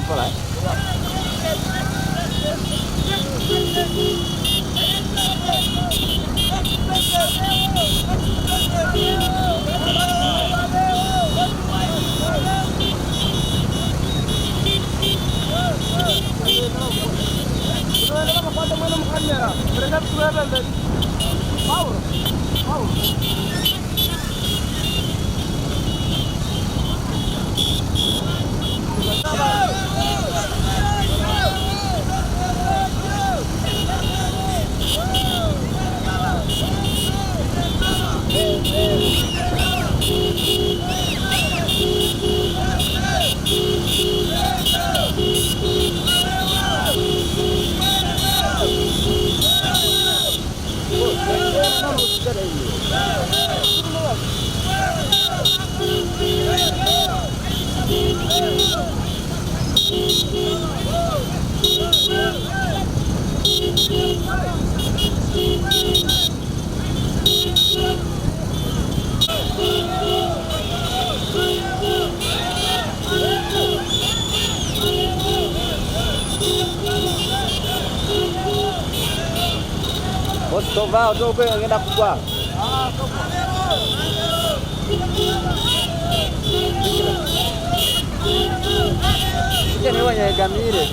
Pola. Tovaa utoke ngenda kubwa. Ni wenye gamire.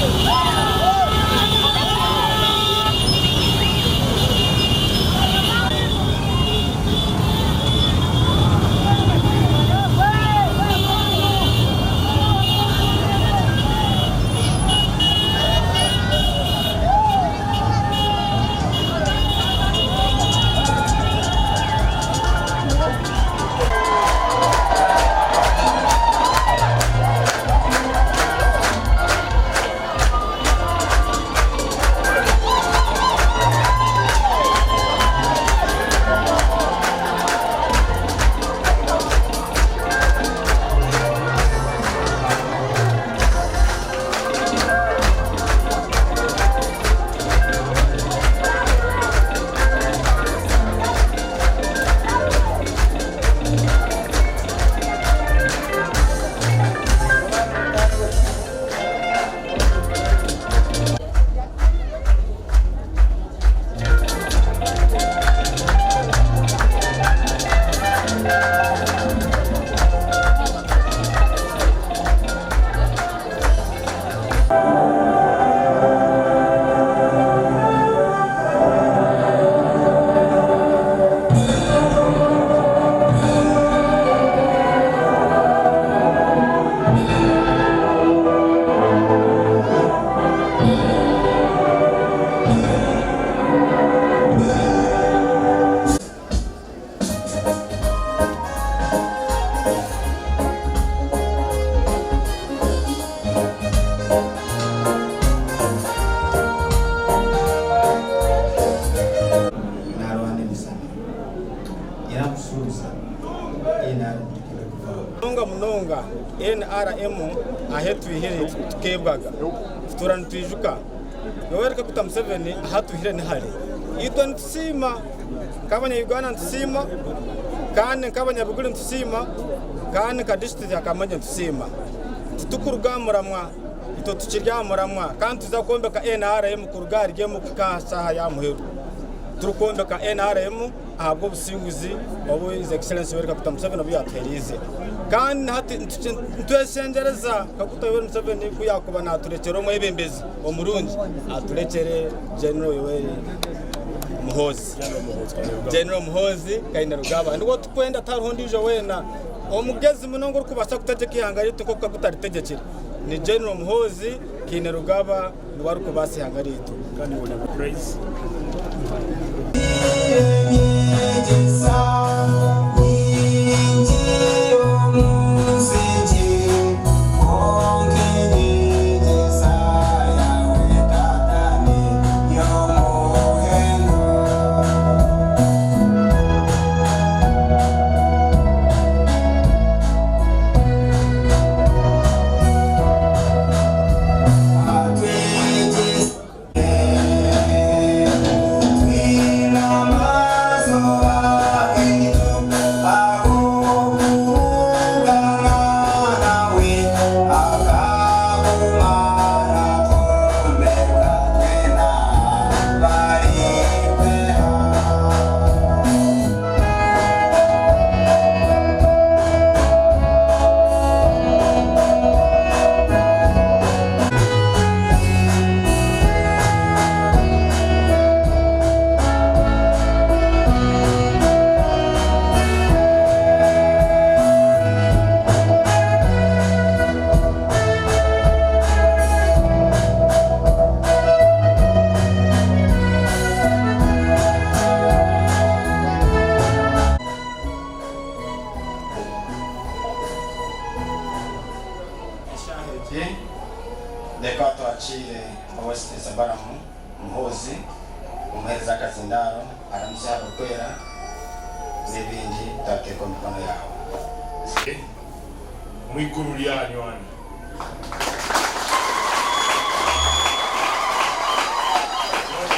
Yeah. munonga NRM ahetuhire tukebwaga turana twijuka yowereka kuta Museveni ahatuhire ni hari itwa ntusima kabanya Uganda ntusima kandi kabanya buguri ntusima kandi ka district akamanya ntusima tukurugamuramwa ito tukiryamuramwa kandi tuzakombeka NRM kurugari gye mu kasaha ya muheru turukombeka NRM ahabwo businguzi obo His Excellency wereka kuta Museveni byaterize kandi hati ntwesengereza kakuta Museveni kuyakuba naturekero mu ebembezi omurungi aturekere General Yoweri Muhozi General Muhozi kaina rugaba ndiko tukwenda tarhondijo wena omugezi munongo rukubasha kutegeka ihangari tuko kakutaritegekira ni General Muhozi kaina rugaba ndwari kubasi ihangari itu kandi wona praise Dekato achile Omusajja Sabaramu Muhozi umuhereza akazindaro aramushara kwera n'ibindi tateko mikono yawe mwiguru lyanyu ani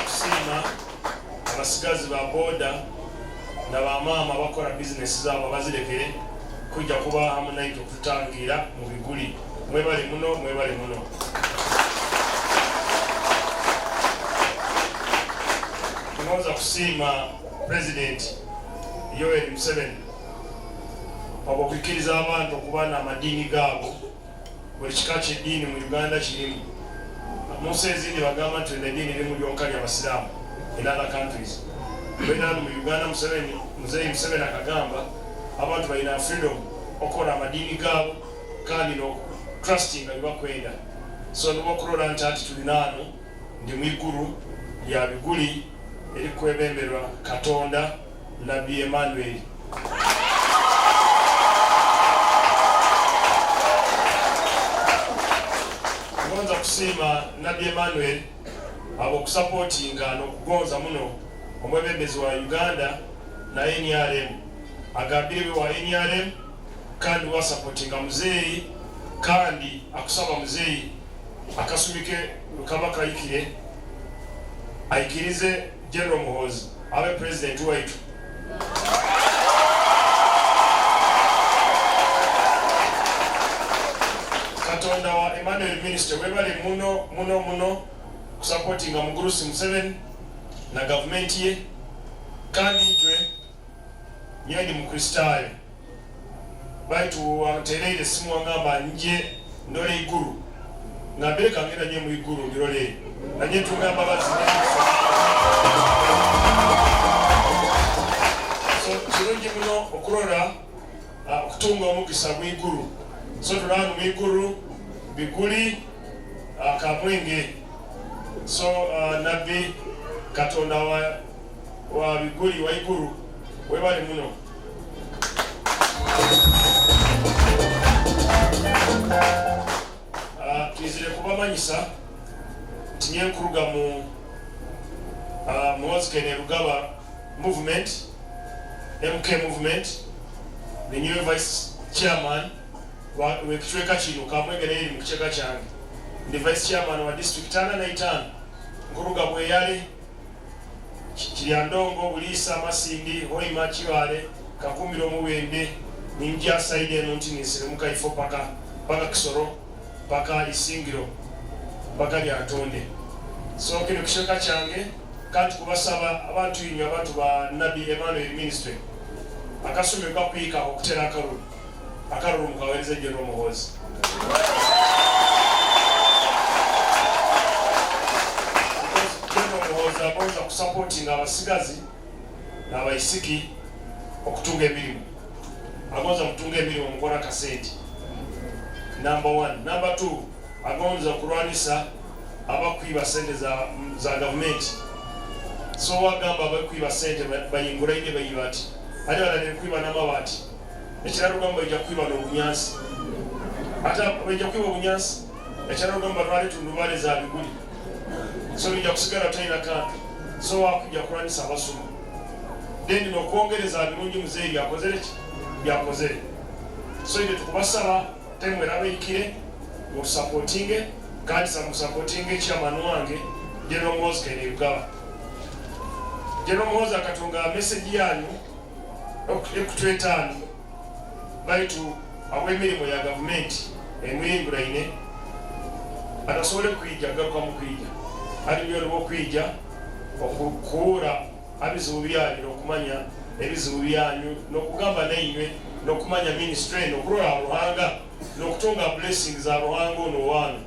kusima abasigazi ba boda n'abamama bakora business zabo bazirekere kujya kuba hamwe nayo kutangira mu biguri mwebali muno tunaanza kusima President Yoweri Museveni abokikiriza abantu kubana amadini gabo buli kikache dini mu Uganda kirimu Museveni bagamba nti edini limu lyonkanya abasilamu in other countries bena mu Uganda Museveni akagamba abantu balina freedom okola amadini gabo kandi no trusting alibakwenda so nubo kurola ntati tulinano ndi mwiguru ya biguli eri kwebemberwa Katonda Nabii Emmanuel ngonza kusima Nabii Emmanuel abo kusupportinga no kugonza muno omwebembezi wa Uganda na NRM agabiriwe wa NRM kandi wa supportinga muzeyi kandi akusaba muzeyi akasubike Kabaka aikirize General Muhozi abe president waitu Katonda wa Emmanuel minister webale muno supportinga Mugurusi Museveni na government ye kandi twe nyadi mukristayo baitu wantereire simu wangamba nje ndole iguru ngabere kangenda nye mu iguru ngirole nanye tungamba bazine so kirungi muno okurora okutunga omukisa mu iguru so tulano mu iguru biguli kamwenge so Nabii Katonda wa biguli wa iguru webale muno twizire kubamanyisa tinye kuruga mu Muhozi Kene Rugaba movement MK movement the new vice chairman wekicweka kino kamwegere eri mu kicheka kyange ndi vice chairman wa district 45 Nkuruga Bweyale Kiryandongo Bulisa Masindi Hoima Kiwale Kakumbiro Muwende Ninja Saidi eno ntinisire mukaifo paka Kisoro paka Isingiro paka Lyatonde. So kino kicheka kyange kandi kubasaba abantu inyo abantu ba Nabi Emmanuel Ministry akasomeka kwika okutera akaruru mukawereze General Muhozi. Abaza kusupporting abasigazi n'abayisiki okutunga emirimu. Agonza kutunga emirimu mukora kasenti. Number 1. Number 2, agonza kulwanisa abakwiba sente za government. So wagamba abakwiba sente bayingura ine bayibati. Ali balane kwiba n'amabati. Ekiraro gamba ejja kwiba n'obunyansi. Ata ejja kwiba obunyansi. Ekiraro gamba lwali tundubale za biguli. So nija kusigala taina kantu. So wakujja kulwanisa abasoma. Then nokwongereza birungi muzeeyi yakozere. So ile tukubasaba temwe nabayikire mu supporting kandi mu supporting chairman wange General Muhozi kene Ugaba. General Muhozi akatunga message yanyu okutwetana baitu ab'emirimo ya government emuyingura ine atasobole kwija garuka mu kwija. Ali byo kwija okukuura abizibu byanyu n'okumanya ebizibu byanyu n'okugamba nainywe n'okumanya ministry n'okurola Ruhanga n'okutunga blessings za Ruhanga ono wano.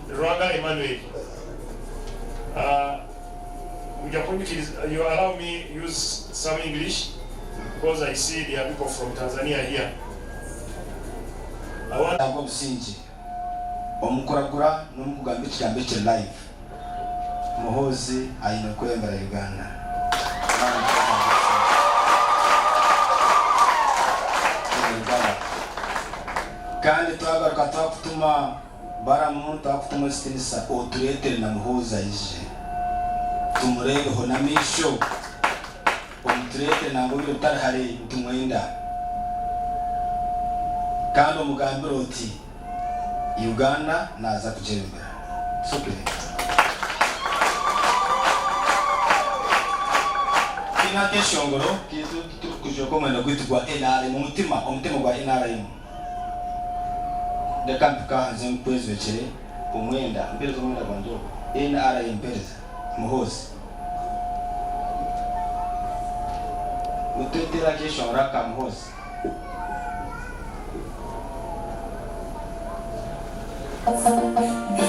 Ruhanga Emmanuel. You allow me use some English because I see there are people from Tanzania here. I want Bamusinza omukuragura n'omukugamba ekigambo ekye live Muhozi ayina kwembera Uganda. Kandi twagaruka twakutuma baramu twakutuma sitinisa oturetere na Muhozi ayije tumurebeho na misho omuturete nango byo tarahari tumwenda kandi omugambiro oti Uganda naza kujembera. Soke. Kina keshongoro kitu kujokomenda kwitwa NRM umutima gwa NRM. De kampuka hanze mpwezi wechere umwenda mbere zo mwenda gwanjo NRM mbere Muhozi. Ututira keshongora ka Muhozi. Asangibwa